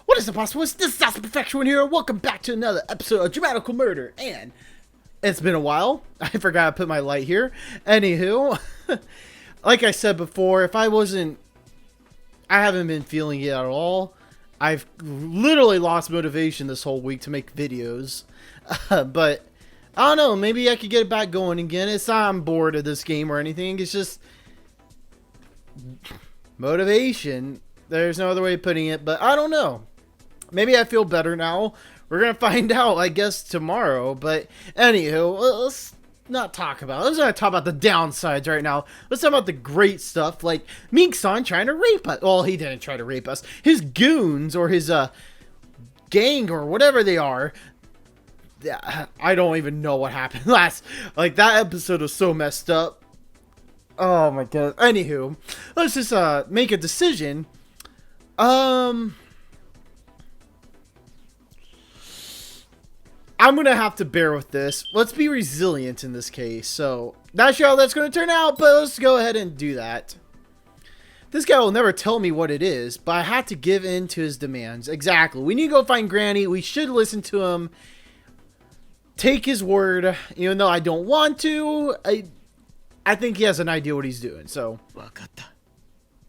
What is the possibilities? This is Perfection here. Welcome back to another episode of DRAMAtical Murder. And it's been a while. I forgot to put my light here. Anywho, like I said before, I haven't been feeling it at all. I've literally lost motivation this whole week to make videos. But I don't know. Maybe I could get it back going again. It's not I'm bored of this game or anything. It's just motivation. There's no other way of putting it. But I don't know. Maybe I feel better now. We're going to find out, I guess, tomorrow. But anywho, let's not talk about it. Let's not talk about the downsides right now. Let's talk about the great stuff, like Mink-san trying to rape us. Well, he didn't try to rape us. His goons or his gang or whatever they are. I don't even know what happened last. Like, that episode was so messed up. Oh my god. Anywho, let's just make a decision. I'm going to have to bear with this. Let's be resilient in this case. So, not sure how that's going to turn out, but let's go ahead and do that. This guy will never tell me what it is, but I have to give in to his demands. Exactly. We need to go find Granny. We should listen to him. Take his word, even though I don't want to. I think he has an idea what he's doing, so.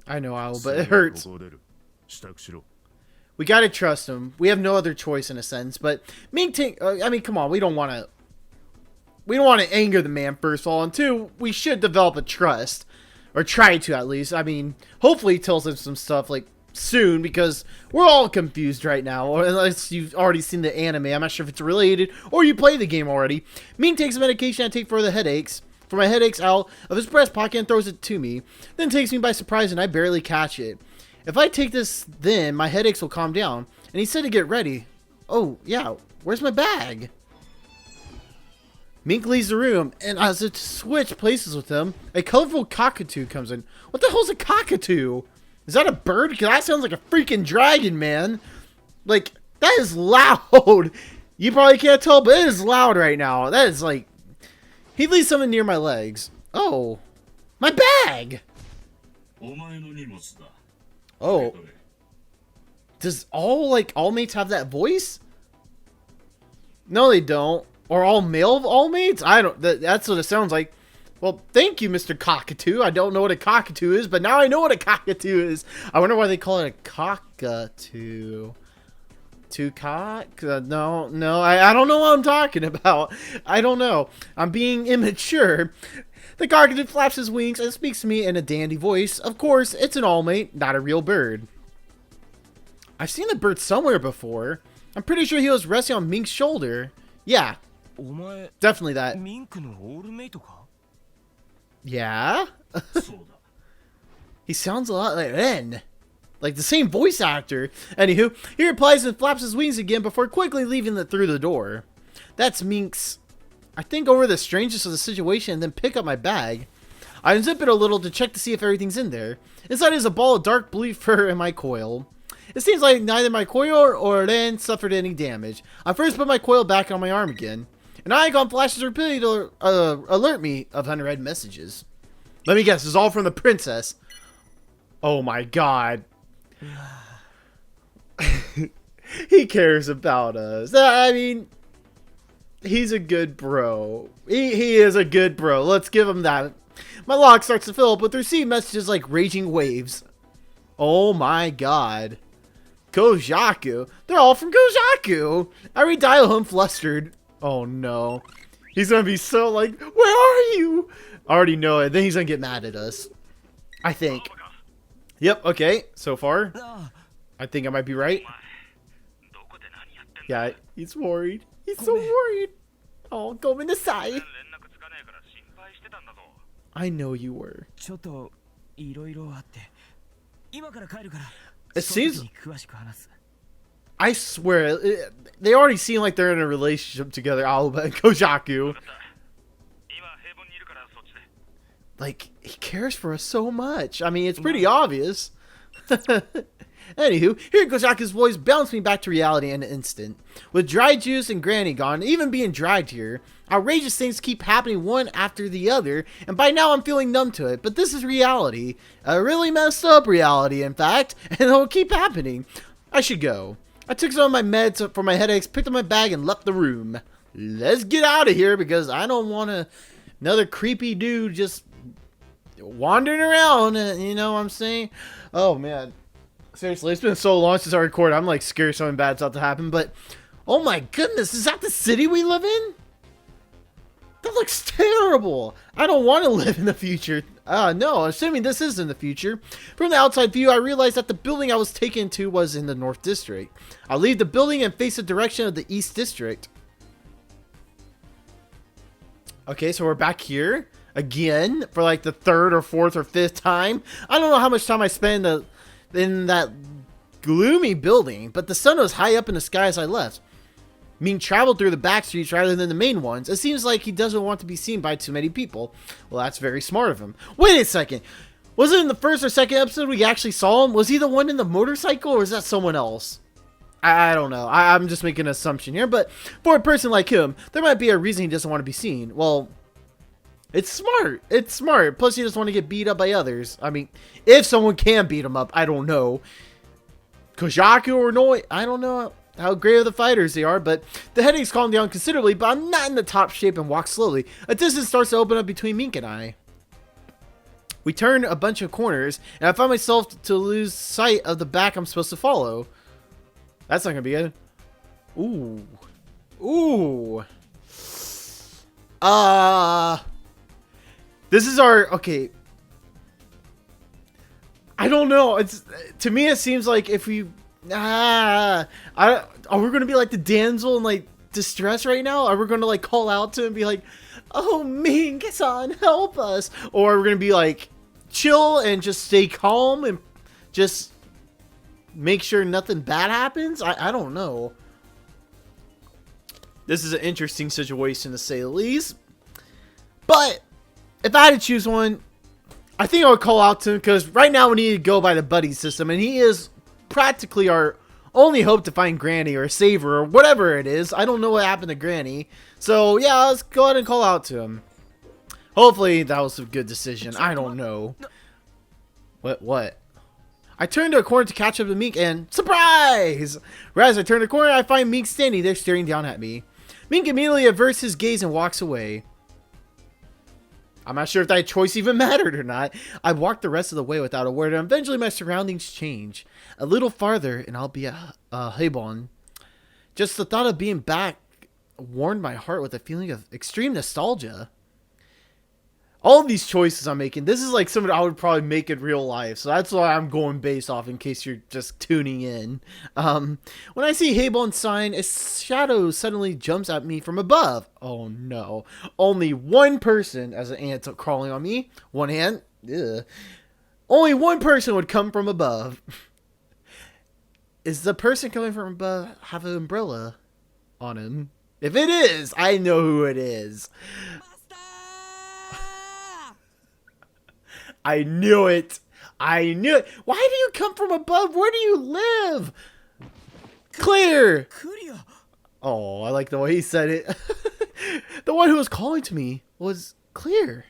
I know how, but it hurts. We gotta trust him. We have no other choice in a sense. But Mink, I mean, come on. We don't want to anger the man first of all, and two, we should develop a trust, or try to at least. I mean, hopefully he tells us some stuff like soon, because we're all confused right now. Or unless you've already seen the anime, I'm not sure if it's related, or you play the game already. Mink takes a medication I take for the headaches. For my headaches out of his breast pocket and throws it to me. Then takes me by surprise and I barely catch it. If I take this, then my headaches will calm down. And he said to get ready. Oh, yeah. Where's my bag? Mink leaves the room, and as it switch places with him, a colorful cockatoo comes in. What the hell's a cockatoo? Is that a bird? Because that sounds like a freaking dragon, man. Like, that is loud. You probably can't tell, but it is loud right now. That is like... He leaves something near my legs. Oh. My bag! Oh. Does all mates have that voice? No, they don't. Or all male all mates? I don't. That's what it sounds like. Well, thank you, Mr. Cockatoo. I don't know what a cockatoo is, but now I know what a cockatoo is. I wonder why they call it a cockatoo. Two cock? No. I don't know what I'm talking about. I don't know. I'm being immature. The cockatoo flaps his wings and speaks to me in a dandy voice. Of course, it's an all-mate, not a real bird. I've seen the bird somewhere before. I'm pretty sure he was resting on Mink's shoulder. Yeah. Definitely that. Yeah? He sounds a lot like Ren. Like the same voice actor. Anywho, he replies and flaps his wings again before quickly leaving through the door. That's Mink's. I think over the strangeness of the situation and then pick up my bag. I unzip it a little to check to see if everything's in there. Inside is a ball of dark blue fur in my coil. It seems like neither my coil or Ren suffered any damage. I first put my coil back on my arm again. An icon flashes repeatedly to alert me of unread messages. Let me guess, it's all from the princess. Oh my god. He cares about us. I mean... He's a good bro. He is a good bro. Let's give him that. My log starts to fill up with received messages like raging waves. Oh my god. Kojaku. They're all from Kojaku. I redial him flustered. Oh no. He's gonna be so like, where are you? I already know it. Then he's gonna get mad at us. I think. Yep, okay. So far. I think I might be right. Yeah, he's worried. He's so worried. Oh, go in the side. I know you were. It seems... I swear, they already seem like they're in a relationship together, Aoba and Kojaku. Like, he cares for us so much. I mean, it's pretty obvious. Anywho, here Kojaku's voice bounced me back to reality in an instant. With dry juice and Granny gone, even being dragged here, outrageous things keep happening one after the other, and by now I'm feeling numb to it, but this is reality. A really messed up reality, in fact, and it'll keep happening. I should go. I took some of my meds for my headaches, picked up my bag, and left the room. Let's get out of here because I don't want another creepy dude just wandering around. You know what I'm saying? Oh, man. Seriously, it's been so long since I recorded. I'm like scared something bad's about to happen. But, oh my goodness, is that the city we live in? That looks terrible. I don't want to live in the future. No, assuming this is in the future. From the outside view, I realized that the building I was taken to was in the North District. I'll leave the building and face the direction of the East District. Okay, so we're back here again for like the third or fourth or fifth time. I don't know how much time I spent in that gloomy building, but the sun was high up in the sky as I left. Mink traveled through the back streets rather than the main ones. It seems like he doesn't want to be seen by too many people. Well, that's very smart of him. Wait a second. Was it in the first or second episode we actually saw him? Was he the one in the motorcycle, or is that someone else? I don't know. I'm just making an assumption here, but for a person like him, there might be a reason he doesn't want to be seen. Well, it's smart. It's smart. Plus, he doesn't want to get beat up by others. I mean, if someone can beat him up, I don't know. Kojaku or Noiz, I don't know how great of the fighters they are, but the headaches calm down considerably, but I'm not in the top shape and walk slowly. A distance starts to open up between Mink and I. We turn a bunch of corners, and I find myself to lose sight of the back I'm supposed to follow. That's not gonna be good. Ooh. Ooh. This is our, okay. I don't know. It's, to me it seems like if we are we gonna be like the damsel in like distress right now? Are we gonna like call out to him and be like, oh Mink-san, help us? Or are we gonna be like chill and just stay calm and just make sure nothing bad happens? I don't know. This is an interesting situation to say the least. But if I had to choose one, I think I would call out to him, because right now we need to go by the buddy system, and he is practically our only hope to find Granny or save her or whatever it is. I don't know what happened to Granny. So yeah, let's go ahead and call out to him. Hopefully that was a good decision. I don't know. What? I turned to a corner to catch up to Mink, and surprise! Right as I turn the corner, I find Mink standing there staring down at me. Mink immediately averts his gaze and walks away. I'm not sure if that choice even mattered or not. I walked the rest of the way without a word, and eventually my surroundings change. A little farther, and I'll be at Hailey. Just the thought of being back warmed my heart with a feeling of extreme nostalgia. All of these choices I'm making, this is like something I would probably make in real life. So that's why I'm going based off, in case you're just tuning in. When I see Hailey's sign, a shadow suddenly jumps at me from above. Oh no. Only one person, as an ant crawling on me. One ant. Ugh. Only one person would come from above. Is the person coming from above have an umbrella on him? If it is, I know who it is. I knew it. I knew it. Why do you come from above? Where do you live? Clear. Oh, I like the way he said it. The one who was calling to me was Clear.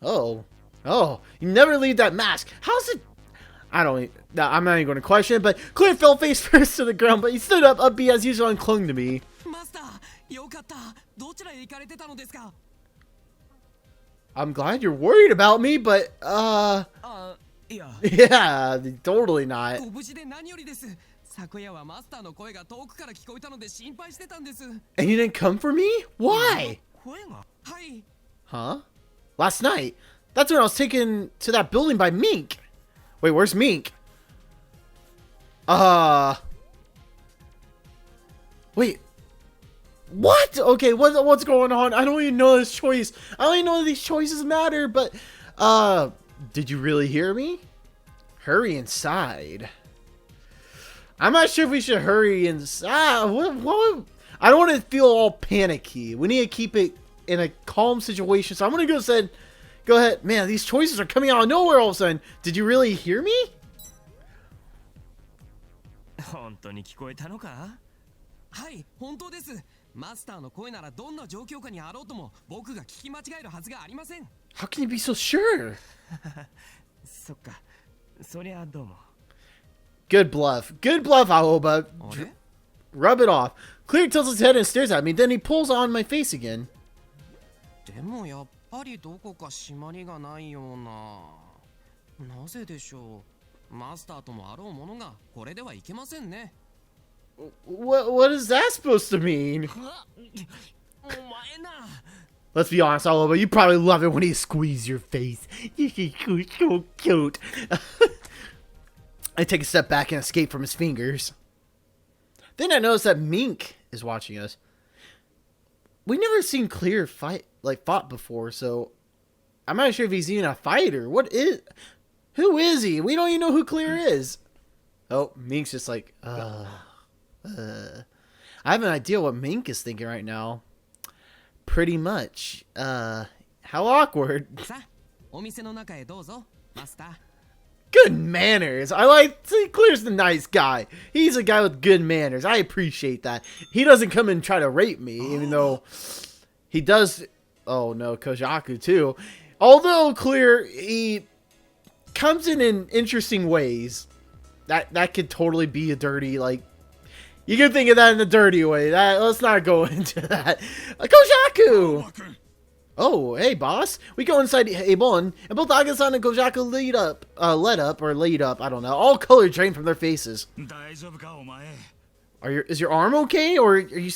Oh. Oh. You never leave that mask. How's it? I'm not even going to question it, but Clear fell face first to the ground, but he stood up, upbeat as usual, and clung to me. I'm glad you're worried about me, but, yeah, totally not. And you didn't come for me? Why? Huh? Last night? That's when I was taken to that building by Mink. Wait, where's Mink? Wait. What? Okay, what's going on? I don't even know this choice. I don't even know these choices matter, but, did you really hear me? Hurry inside. I'm not sure if we should hurry inside. What? I don't want to feel all panicky. We need to keep it in a calm situation, so I'm going to go ahead. Man, these choices are coming out of nowhere all of a sudden. Did you really hear me? How can you be so sure? Good bluff. Good bluff, Aoba. Rub it off. Clear tilts his head and stares at me. Then he pulls on my face again. でもやっぱりどこか締まりがないような。なぜでしょう。マスターともあろうものがこれではいけませんね。What is that supposed to mean? お前な。Let's be honest, Aoba, you probably love it when he squeezes your face. So cute. I take a step back and escape from his fingers. Then I notice that Mink is watching us. We never seen Clear fought before, so I'm not sure if he's even a fighter. Who is he? We don't even know who Clear is. Oh, Mink's just like, I have an idea what Mink is thinking right now. Pretty much. How awkward. Good manners. Clear's the nice guy. He's a guy with good manners. I appreciate that. He doesn't come and try to rape me, even though he does. Oh no, Kojaku too. Although Clear, he comes in interesting ways. That could totally be a dirty, like, you can think of that in a dirty way. Let's not go into that. Kojaku! Oh, hey, boss. We go inside Aoba, and both Aga-san and Kojaku laid up, I don't know. All color drained from their faces. Is your arm okay, or are you?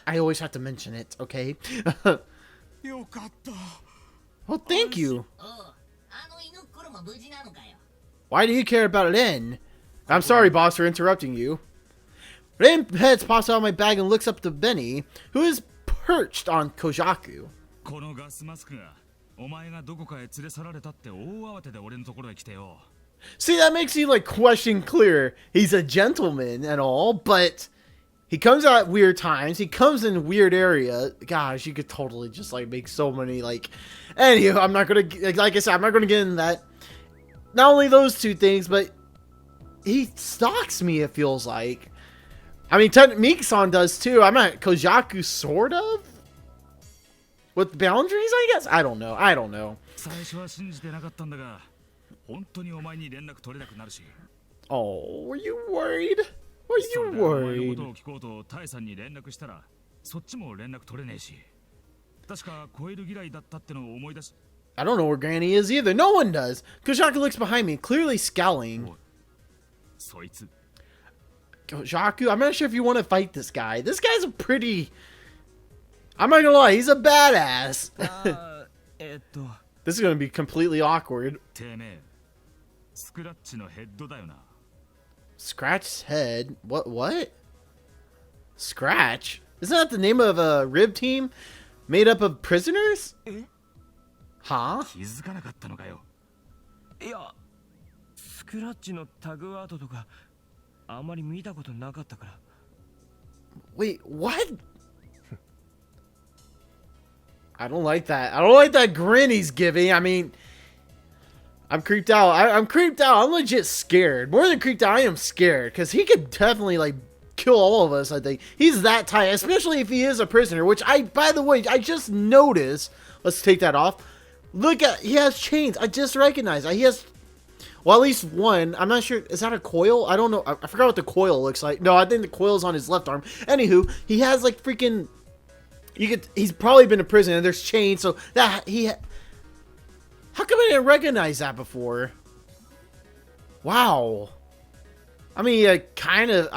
I always have to mention it, okay? Well, thank you. Why do you care about Ren? I'm sorry, boss, for interrupting you. Ren heads pops out of my bag and looks up to Benny, who is perched on Kojaku. See, that makes you like question Clear. He's a gentleman and all, but he comes out at weird times. He comes in weird area. Gosh, you could totally just like make so many like. Anywho, I'm not gonna, like I said, I'm not gonna get into that. Not only those two things, but he stalks me. It feels like. I mean, Mink-san does too. I'm at Kojaku, sort of? With boundaries, I guess? I don't know. Oh, were you worried? I don't know where Granny is either. No one does. Kojaku looks behind me, clearly scowling. Kojaku, I'm not sure if you want to fight this guy. This guy's a pretty... I'm not gonna lie, he's a badass. This is gonna be completely awkward. Scratch's head? What? Scratch? Isn't that the name of a rib team made up of prisoners? Huh? Wait, what? I don't like that. I don't like that grin he's giving. I mean, I'm creeped out. I'm creeped out. I'm legit scared. More than creeped out, I am scared. Because he could definitely, like, kill all of us, I think. He's that tight. Especially if he is a prisoner. Which, by the way, I just noticed. Let's take that off. Look at, he has chains. I just recognized that. He has, well, at least one. I'm not sure. Is that a coil? I don't know. I forgot what the coil looks like. No, I think the coil's on his left arm. Anywho, he has, like, freaking... he's probably been in prison and there's chains, so that how come I didn't recognize that before? Wow. I mean, I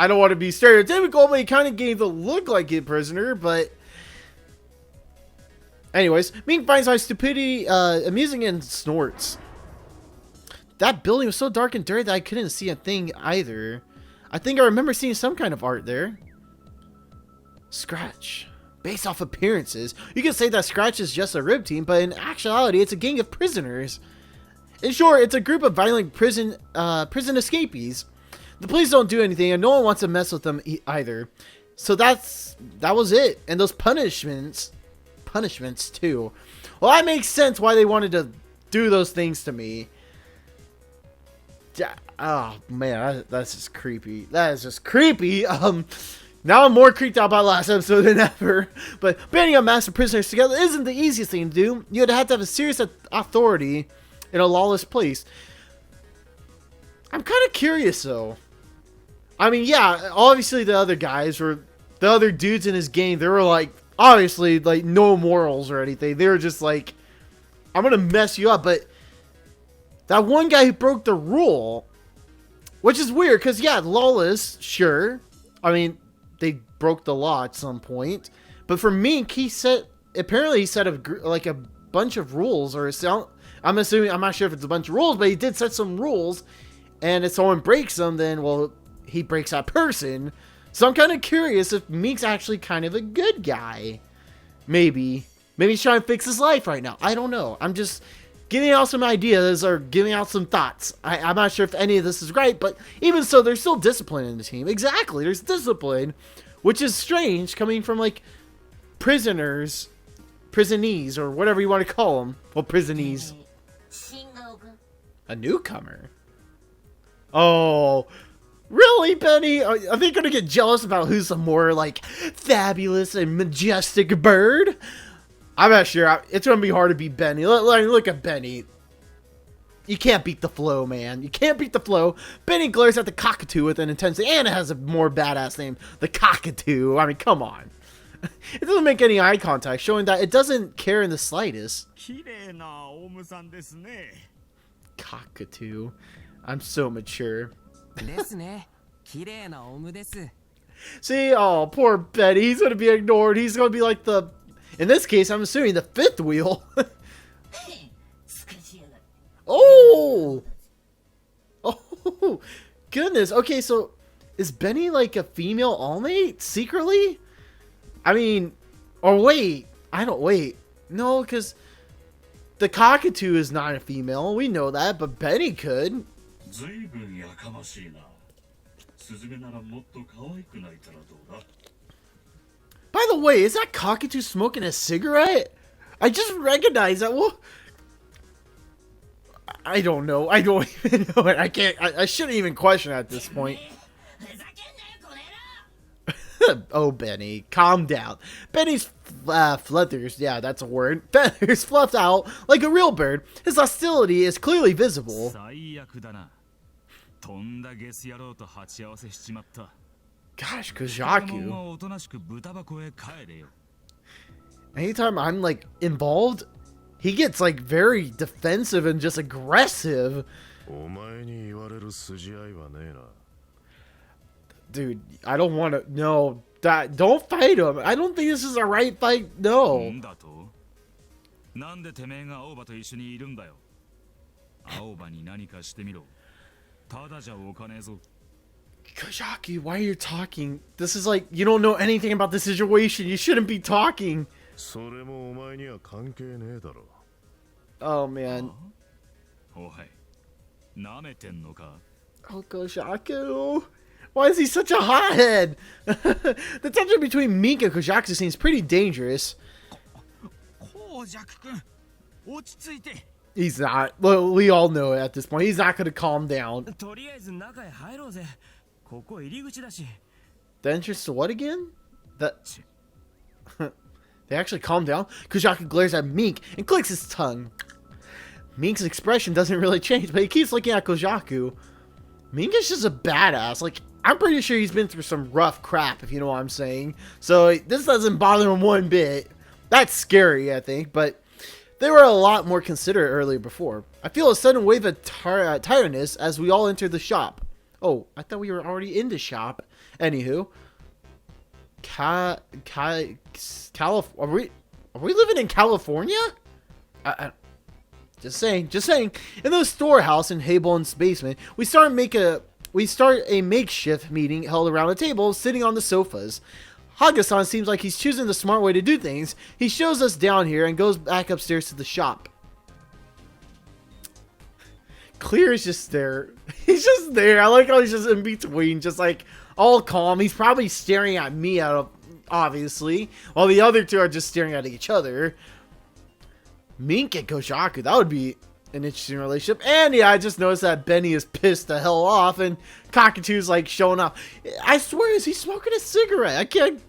don't want to be stereotypical, but he kind of gave the look like a prisoner, but anyways, Mink finds my stupidity amusing and snorts. That building was so dark and dirty that I couldn't see a thing either. I think I remember seeing some kind of art there. Scratch. Based off appearances, you can say that Scratch is just a rib team, but in actuality, it's a gang of prisoners. In short, it's a group of violent prison escapees. The police don't do anything, and no one wants to mess with them either. So that was it. And those punishments too. Well, that makes sense why they wanted to do those things to me. Oh man, that's just creepy. That is just creepy. Now I'm more creeped out by last episode than ever. But banding up massive prisoners together isn't the easiest thing to do. You'd have to have a serious authority in a lawless place. I'm kind of curious though. I mean, yeah, obviously the other guys were the other dudes in his game. They were like obviously like no morals or anything. They were just like, I'm gonna mess you up. But that one guy who broke the rule, which is weird because yeah, lawless, sure. I mean, they broke the law at some point. But for Mink, apparently he set like a bunch of rules, or I'm assuming, I'm not sure if it's a bunch of rules, but he did set some rules. And if someone breaks them, then, well, he breaks that person. So I'm kind of curious if Mink's actually kind of a good guy. Maybe. Maybe he's trying to fix his life right now. I don't know. I'm just giving out some ideas or giving out some thoughts. I'm not sure if any of this is right, but even so, there's still discipline in the team. Exactly, there's discipline, which is strange coming from, like, prisonees, or whatever you want to call them. Well, prisonees. A newcomer? Oh, really, Benny? Are they going to get jealous about who's the more, like, fabulous and majestic bird? I'm not sure. It's going to be hard to beat Benny. Look at Benny. You can't beat the flow, man. You can't beat the flow. Benny glares at the cockatoo with an intensity, and it has a more badass name. The cockatoo. I mean, come on. It doesn't make any eye contact, showing that it doesn't care in the slightest. Cockatoo. I'm so mature. See, oh, poor Betty. He's going to be ignored. He's going to be like the, in this case, I'm assuming the fifth wheel. Oh! Oh, goodness. Okay, so is Benny like a female all-mate secretly? I mean, or wait. Wait. No, because the cockatoo is not a female. We know that, but Benny could. By the way, is that cockatoo smoking a cigarette? I just recognized that. Well, I don't know. I don't even know it. I can't. I shouldn't even question at this point. Oh, Benny, calm down. Benny's feathers, yeah, that's a word. Feathers fluffed out like a real bird. His hostility is clearly visible. Gosh, Kojaku. Anytime I'm like involved, he gets like very defensive and just aggressive. Dude, I don't want to. No, don't fight him. I don't think this is a right fight. No. Kojaku, why are you talking? This is like, you don't know anything about the situation. You shouldn't be talking. Oh, man. Oh, Kojaku. Why is he such a hothead? The tension between Mink and Kojaku seems pretty dangerous. He's not. Well, we all know it at this point. He's not going to calm down. The entrance to what again? They actually calm down. Kojaku glares at Mink and clicks his tongue. Mink's expression doesn't really change, but he keeps looking at Kojaku. Mink is just a badass. Like, I'm pretty sure he's been through some rough crap, if you know what I'm saying. So this doesn't bother him one bit. That's scary, I think, but they were a lot more considerate earlier before. I feel a sudden wave of tiredness as we all enter the shop. Oh, I thought we were already in the shop. Anywho, are we living in California? Just saying. In the storehouse in Hailey's basement, we start a makeshift meeting held around a table, sitting on the sofas. Haga-san seems like he's choosing the smart way to do things. He shows us down here and goes back upstairs to the shop. Clear is just there. He's just there. I like how he's just in between, just like all calm. He's probably staring at me obviously, while the other two are just staring at each other. Mink and Kojaku, that would be an interesting relationship. And yeah, I just noticed that Benny is pissed the hell off and Cockatoo's like showing off. I swear, is he smoking a cigarette? I can't.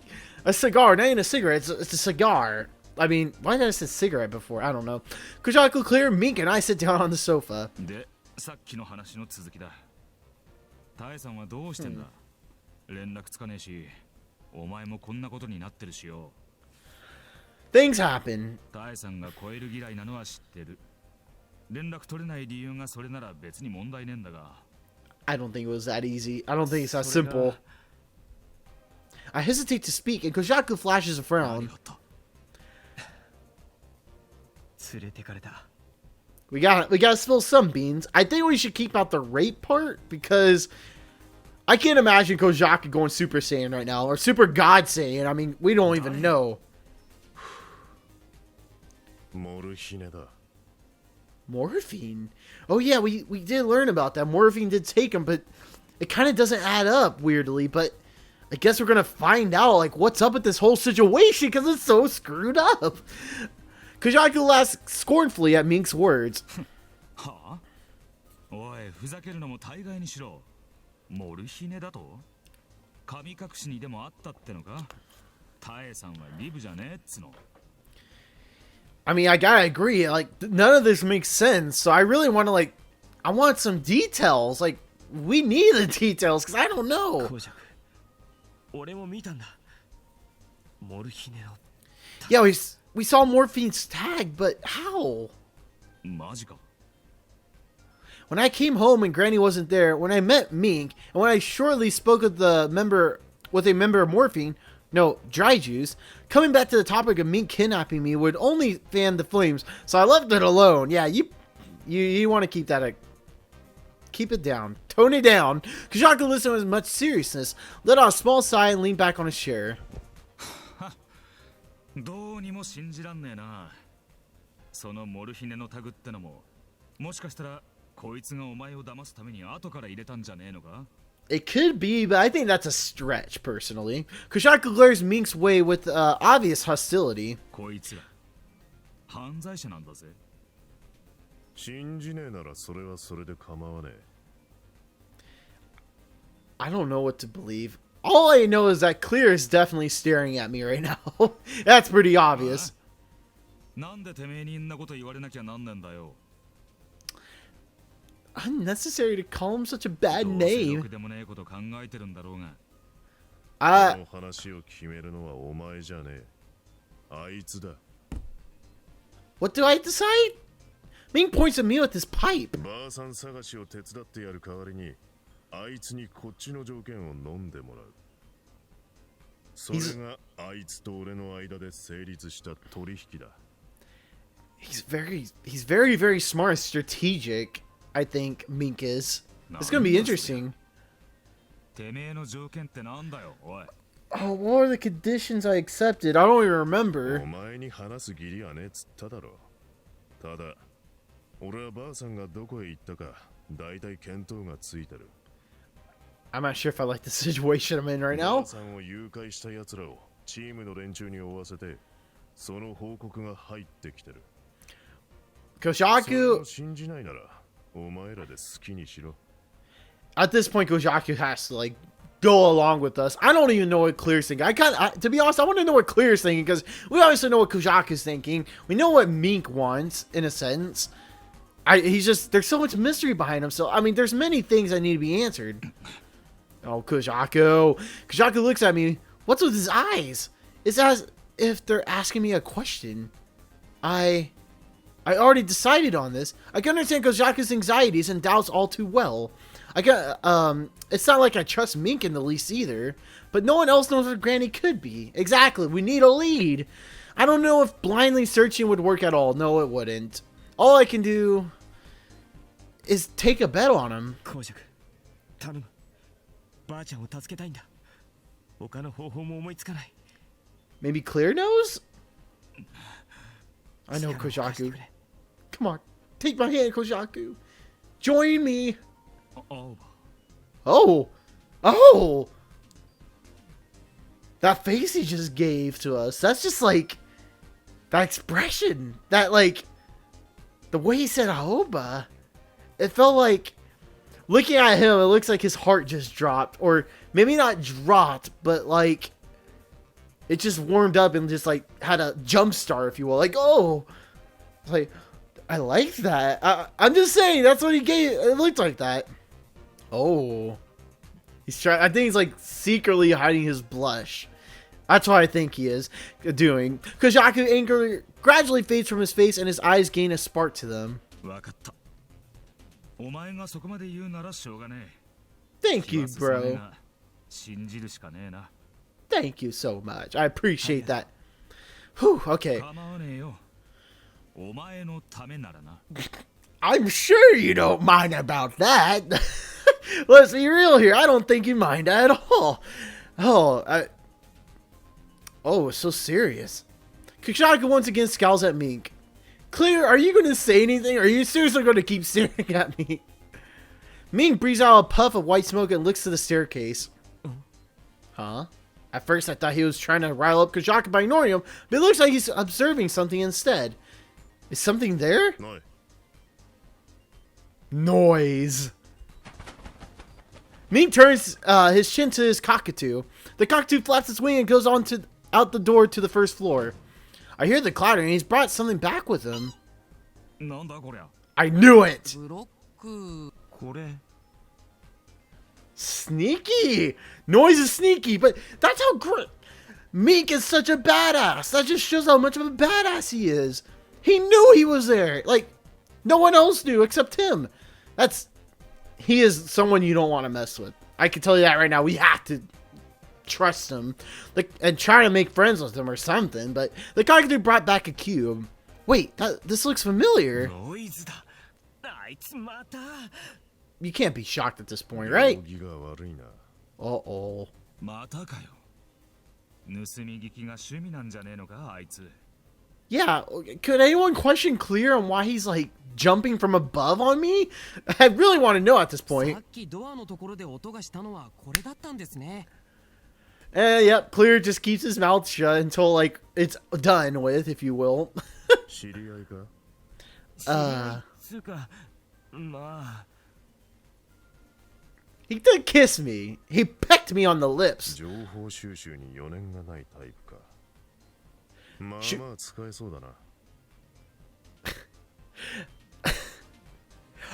A cigar, not even a cigarette. It's a cigar. I mean, why did I say cigarette before? I don't know. Kojaku clear, Mink and I sit down on the sofa. タエさんはどうしてんだ、連絡つかねえし、お前もこんなことになってるしよ。 Things happen. タエさんが超える嫌いなのは知ってる。連絡取れない理由がそれなら別に問題ねえんだが。 I don't think it was that easy. I don't think it's that simple. I hesitate to speak, and Kojaku flashes a frown. We gotta spill some beans. I think we should keep out the rape part, because I can't imagine Kojaku going Super Saiyan right now, or Super God Saiyan. I mean, we don't even know. Morphine? Oh yeah, we did learn about that. Morphine did take him, but it kind of doesn't add up, weirdly. But I guess we're gonna find out, like, what's up with this whole situation, because it's so screwed up. Kojaku laughs scornfully at Mink's words. はあ、おい、ふざけるのも大概にしろ。モルヒネだと？神隠しにでもあったってのか？タエさんはリブじゃねえっつの。 I mean, I gotta agree. Like, none of this makes sense. So I really want to, like, I want some details. Like, we need the details, because I don't know. Yeah, we saw Morphine's tag, but how? When I came home and Granny wasn't there, when I met Mink, and when I shortly spoke with a member of Morphine, no, Dry Juice, coming back to the topic of Mink kidnapping me would only fan the flames, so I left it alone. Yeah, you want to keep that, keep it down, tone it down. Kojaku listened with much seriousness, let out a small sigh, and leaned back on his chair. どうにも信じらんねえな。そのモルヒネのタグってのも、もしかしたらこいつがお前を騙すために後から入れたんじゃねえのか? It could be, but I think that's a stretch, personally. Kojaku glares Mink's way with obvious hostility. こいつら犯罪者なんだぜ。信じねえならそれはそれで構わねえ。I don't know what to believe. All I know is that Clear is definitely staring at me right now. That's pretty obvious. なんでてめえにんなこと言われなきゃなんねんだよ。 Unnecessary to call him such a bad name. でもねえこと考えてるんだろうが。この話を決めるのはお前じゃねえ。あいつだ。What do I decide? Mink points at me with his pipe. ばあさん探しを手伝ってやる代わりに、あいつにこっちの条件を飲んでもらう。それがあいつと俺の間で成立した取引だ。He's very, very smart, strategic. I think Mink is. It's gonna be interesting. てめえの条件ってなんだよ、おい。 Oh, what are the conditions I accepted? I don't even remember. お前に話す義理はねえつっただろ。ただ、俺はばあさんがどこへ行ったか、だいたい見当がついてる。I'm not sure if I like the situation I'm in right now. ばあさんを誘拐した奴らをチームの連中に追わせて、その報告が入ってきてる。Kojaku. 信じないなら、お前らで好きにしろ。 At this point, Kojaku has to, like, go along with us. I don't even know what Clear's thinking. To be honest, I want to know what Clear's thinking, because we obviously know what Kojaku's thinking. We know what Mink wants, in a sense. There's so much mystery behind him. So, I mean, there's many things that need to be answered. Oh, Kojaku. Kojaku looks at me. What's with his eyes? It's as if they're asking me a question. I already decided on this. I can understand Kojaku's anxieties and doubts all too well. It's not like I trust Mink in the least either, but no one else knows where Granny could be. Exactly, we need a lead. I don't know if blindly searching would work at all. No, it wouldn't. All I can do is take a bet on him. Kojaku, 頼む。ばあちゃんを助けたいんだ。他の方法も思いつかない。 Maybe Clear knows? I know Kojaku. Come on, take my hand, Kojaku. Join me. Oh. That face he just gave to us. That's just like that expression. That, like, the way he said Aoba. It felt like, looking at him, it looks like his heart just dropped. Or maybe not dropped, but like it just warmed up and just like had a jump start, if you will. Like, oh, like, I like that. I'm just saying, that's what he gave. It looked like that. Oh, He's trying. I think he's like secretly hiding his blush. That's what I think he is doing. Kojaku anger gradually fades from his face and his eyes gain a spark to them. わかった。お前がそこまで言うならしょうがねえ。 Thank you, 気は進め bro. が信じるしかねえな。 Thank you so much. I appreciate that. Whew, okay. 構わねえよ。お前のためならな。 I'm sure you don't mind about that. Let's be real here. I don't think you mind at all. Oh, it's so serious. Kojaku once again scowls at Mink. Clear, are you going to say anything? Or are you seriously going to keep staring at me? Mink breathes out a puff of white smoke and looks to the staircase. Huh? At first I thought he was trying to rile up Kojaku by ignoring him, but it looks like he's observing something instead. Is something there? No. Noiz. Mink turns his chin to his cockatoo. The cockatoo flaps its wing and goes out the door to the first floor. I hear the clattering and he's brought something back with him. なんだこりゃ。 I knew it! ブロック。これ Sneaky! Noiz is sneaky, but that's how great. Mink is such a badass. That just shows how much of a badass he is. He knew he was there. Like, no one else knew except him. He is someone you don't want to mess with. I can tell you that right now. We have to trust him. Like, and try to make friends with him or something. But the cockatoo brought back a cube. Wait, this looks familiar. ノイズだ。あいつまた You can't be shocked at this point, right? 行儀が悪いな。 Uh-oh. またかよ。盗み聞きが趣味なんじゃねえのか、あいつ。 Yeah, could anyone question Clear on why he's like jumping from above on me? I really want to know at this さ point. っきドアのところで音がしたのはこれだったんですね。 Yep, Clear just keeps his mouth shut until like it's done with, if you will. 知り合いか？ つうかまあ He did kiss me. He pecked me on the lips. 情報収集に余念がないタイプか。まあまあ使えそうだな。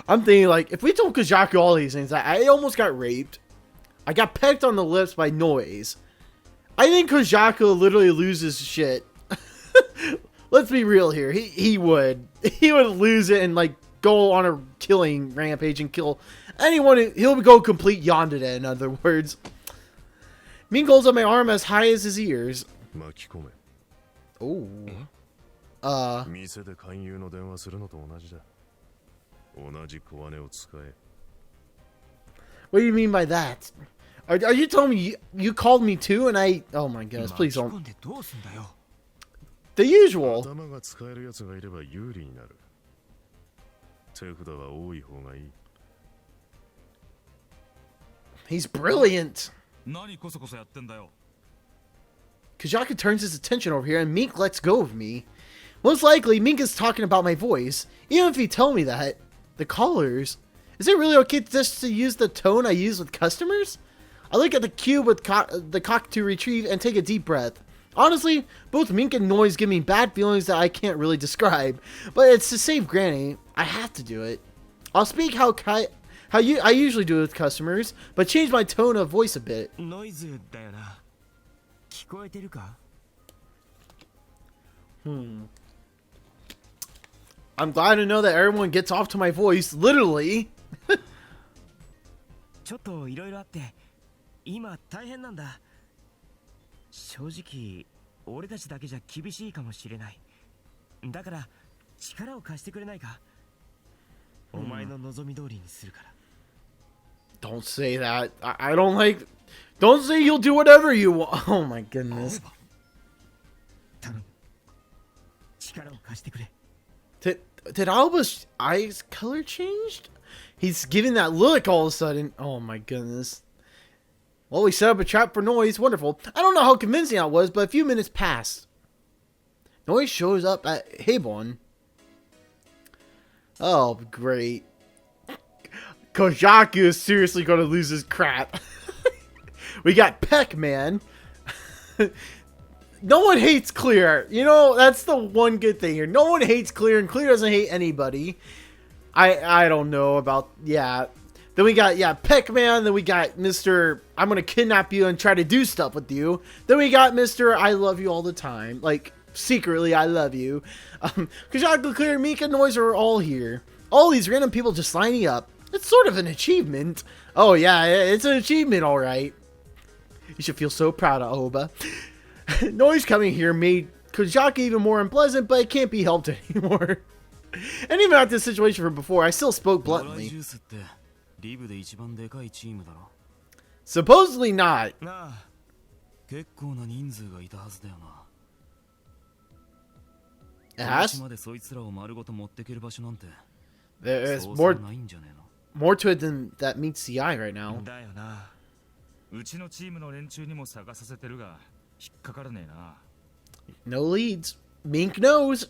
I'm thinking like, if we told Kojaku all these things, I almost got raped. I got pecked on the lips by Noiz. I think Kojaku literally loses shit. Let's be real here. He would lose it and like go on a killing rampage and kill anyone. He'll go complete yandere, in other words. Mink holds up my arm as high as his ears. 巻き込め。 Oh. 店で勧誘の電話するのと同じだ。同じ小金を使え。 What do you mean by that? Are you telling me you called me too and I... Oh my goodness, please 巻き込 don't. んでどうすんだよ The usual. 頭が使える奴がいれば有利になる。手札は多い方がいい。 He's brilliant. 何こそこそやってんだよ。 Kojaku turns his attention over here and Mink lets go of me. Most likely, Mink is talking about my voice. Even if he tell me that. The callers. Is it really okay just to use the tone I use with customers? I look at the cube with the cockatoo retrieve and take a deep breath. Honestly, both Mink and Noiz give me bad feelings that I can't really describe. But it's to save Granny. I have to do it. I'll speak how I usually do with customers, but change my tone of voice a bit. ノイズだよな聞こえてるか I'm glad to know that everyone gets off to my voice, literally. ちょっといろいろあって今大変なんだ正直俺たちだけじゃ厳しいかもしれないだから力を貸してくれないかお前の望み通りにするから Don't say that. I don't like... Don't say you'll do whatever you want. Oh my goodness. 頼む力を貸してくれ Did Aoba's eyes color changed? He's giving that look all of a sudden. Oh my goodness. Well, we set up a trap for Noiz. Wonderful. I don't know how convincing that was, but a few minutes passed. Noiz shows up at Habon. Oh, great. Kojaku is seriously going to lose his crap. We got Peck, man. No one hates Clear. You know, that's the one good thing here. No one hates Clear, and Clear doesn't hate anybody. I don't know about... Yeah. Then we got, yeah, Peckman. Then we got Mr. I'm going to kidnap you and try to do stuff with you. Then we got Mr. I love you all the time. Like, secretly, I love you. Kajako, Clear, Mink, and Noiz are all here. All these random people just lining up. It's sort of an achievement. Oh, yeah, it's an achievement, all right. You should feel so proud of Aoba. Noiz coming here made Kajaka even more unpleasant, but it can't be helped anymore. And even after the situation from before, I still spoke bluntly. Supposedly not. There's more to it than that meets the eye right now. No leads. Mink knows.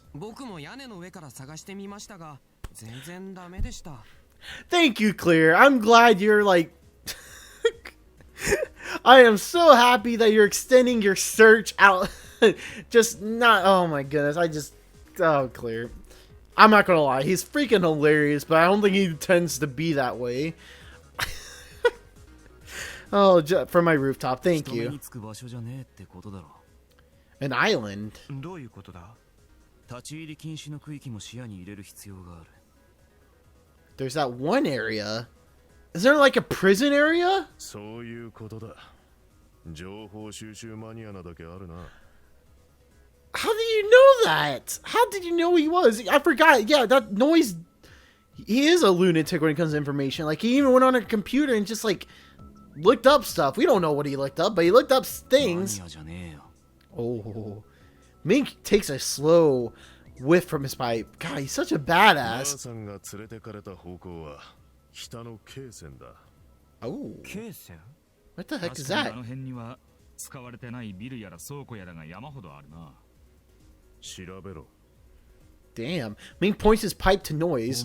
Thank you, Clear. I'm glad you're like... I am so happy that you're extending your search out. Just not... Oh my goodness. Oh, Clear. I'm not gonna lie. He's freaking hilarious, but I don't think he tends to be that way. Oh, for my rooftop. Thank you. An island? There's that one area. Is there like a prison area? How did you know that? How did you know he was? I forgot. Yeah, that Noiz. He is a lunatic when it comes to information. Like, he even went on a computer and just like looked up stuff. We don't know what he looked up, but he looked up things. Oh, Mink takes a slow whiff from his pipe. God, he's such a badass. Oh, what the heck is that? Damn. Mink points his pipe to Noiz.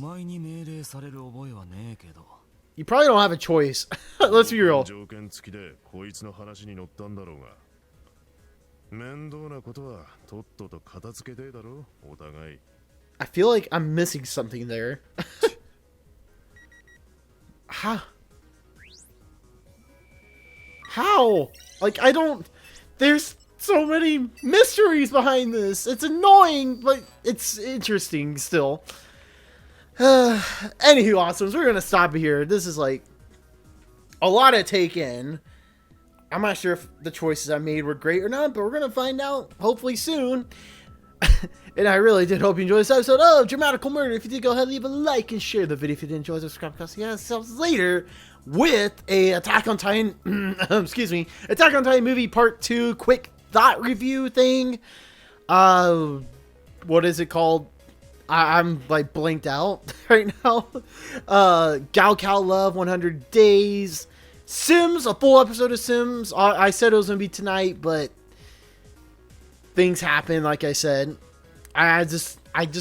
You probably don't have a choice. Let's be real. I feel like I'm missing something there. How? Like, I don't... There's so many mysteries behind this. It's annoying, but it's interesting still. Anywho, awesomes, we're gonna stop it here. This is like a lot to take in. I'm not sure if the choices I made were great or not, but we're gonna find out hopefully soon. And I really did hope you enjoyed this episode of DRAMAtical Murder. If you did, go ahead and leave a like and share the video. If you did enjoy, subscribe, because see ourselves later with a Attack on Titan, excuse me, Attack on Titan movie part 2 quick thought review thing. What is it called? I'm like blanked out right now. Gal Love 100 Days. Sims, a full episode of Sims. I said it was gonna be tonight, but things happen. Like I said, I just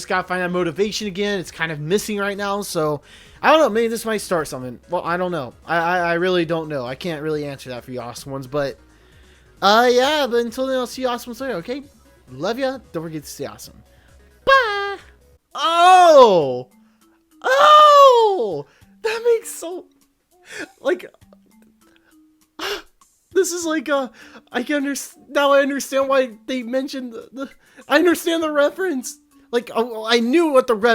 gotta find that motivation again. It's kind of missing right now, so I don't know. Maybe this might start something. Well, I don't know. I really don't know. I can't really answer that for you awesome ones, but yeah. But until then, I'll see you awesome ones later. Okay, love ya. Don't forget to stay awesome. Bye. Oh, that makes so like. This is like I can understand now. I understand why they mentioned I understand the reference. Like, I knew what the reference